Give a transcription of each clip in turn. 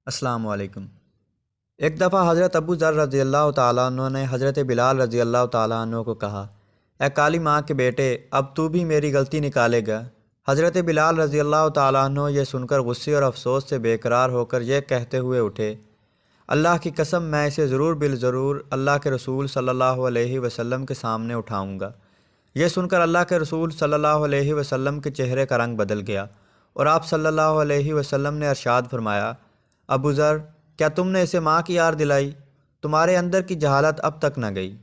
السلام علیکم۔ ایک دفعہ حضرت ابو ذر رضی اللہ تعالیٰ عنہ نے حضرت بلال رضی اللہ تعالیٰ عنہ کو کہا، اے کالی ماں کے بیٹے، اب تو بھی میری غلطی نکالے گا؟ حضرت بلال رضی اللہ تعالیٰ عنہ یہ سن کر غصے اور افسوس سے بے قرار ہو کر یہ کہتے ہوئے اٹھے، اللہ کی قسم میں اسے ضرور بالضرور اللہ کے رسول صلی اللہ علیہ وسلم کے سامنے اٹھاؤں گا۔ یہ سن کر اللہ کے رسول صلی اللہ علیہ وسلم کے چہرے کا رنگ بدل گیا اور آپ صلی اللہ علیہ وسلم نے ارشاد فرمایا، ابو ذر، کیا تم نے اسے ماں کی یاد دلائی؟ تمہارے اندر کی جہالت اب تک نہ گئی۔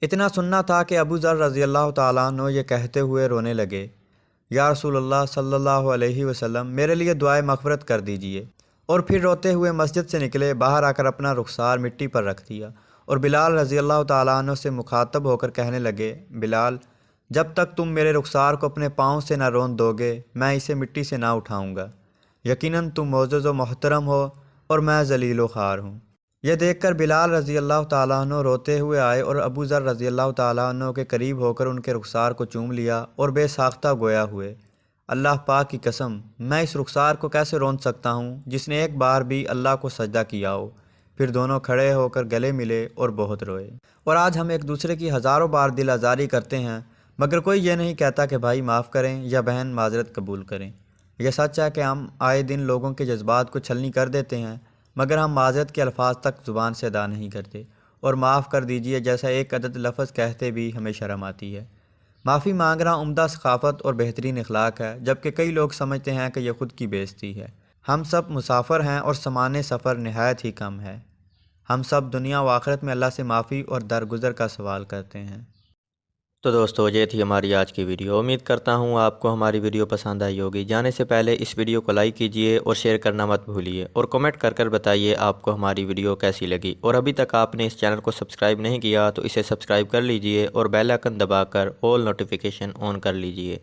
اتنا سننا تھا کہ ابو ذر رضی اللہ تعالیٰ عنہ یہ کہتے ہوئے رونے لگے، یا رسول اللہ صلی اللہ علیہ وسلم، میرے لیے دعائے مغفرت کر دیجئے، اور پھر روتے ہوئے مسجد سے نکلے، باہر آ کر اپنا رخسار مٹی پر رکھ دیا اور بلال رضی اللہ تعالیٰ عنہ سے مخاطب ہو کر کہنے لگے، بلال، جب تک تم میرے رخسار کو اپنے پاؤں سے نہ رون دو گے میں اسے مٹی سے نہ اٹھاؤں گا۔ یقیناً تم معزز و محترم ہو اور میں ذلیل و خوار ہوں۔ یہ دیکھ کر بلال رضی اللہ تعالیٰ عنہ روتے ہوئے آئے اور ابو ذر رضی اللہ تعالیٰ عنہ کے قریب ہو کر ان کے رخسار کو چوم لیا اور بے ساختہ گویا ہوئے، اللہ پاک کی قسم، میں اس رخسار کو کیسے رون سکتا ہوں جس نے ایک بار بھی اللہ کو سجدہ کیا ہو۔ پھر دونوں کھڑے ہو کر گلے ملے اور بہت روئے۔ اور آج ہم ایک دوسرے کی ہزاروں بار دل آزاری کرتے ہیں، مگر کوئی یہ نہیں کہتا کہ بھائی معاف کریں یا بہن معذرت قبول کریں۔ یہ سچ ہے کہ ہم آئے دن لوگوں کے جذبات کو چھلنی کر دیتے ہیں، مگر ہم معذرت کے الفاظ تک زبان سے ادا نہیں کرتے، اور معاف کر دیجئے جیسا ایک عدد لفظ کہتے بھی ہمیں شرم آتی ہے۔ معافی مانگنا عمدہ ثقافت اور بہترین اخلاق ہے، جبکہ کئی لوگ سمجھتے ہیں کہ یہ خود کی بے عزتی ہے۔ ہم سب مسافر ہیں اور سامان سفر نہایت ہی کم ہے۔ ہم سب دنیا و آخرت میں اللہ سے معافی اور درگزر کا سوال کرتے ہیں۔ تو دوستو، یہ تھی ہماری آج کی ویڈیو۔ امید کرتا ہوں آپ کو ہماری ویڈیو پسند آئی ہوگی۔ جانے سے پہلے اس ویڈیو کو لائک کیجئے اور شیئر کرنا مت بھولیے، اور کمنٹ کر بتائیے آپ کو ہماری ویڈیو کیسی لگی۔ اور ابھی تک آپ نے اس چینل کو سبسکرائب نہیں کیا تو اسے سبسکرائب کر لیجئے اور بیل آئیکن دبا کر آل نوٹیفیکیشن آن کر لیجئے۔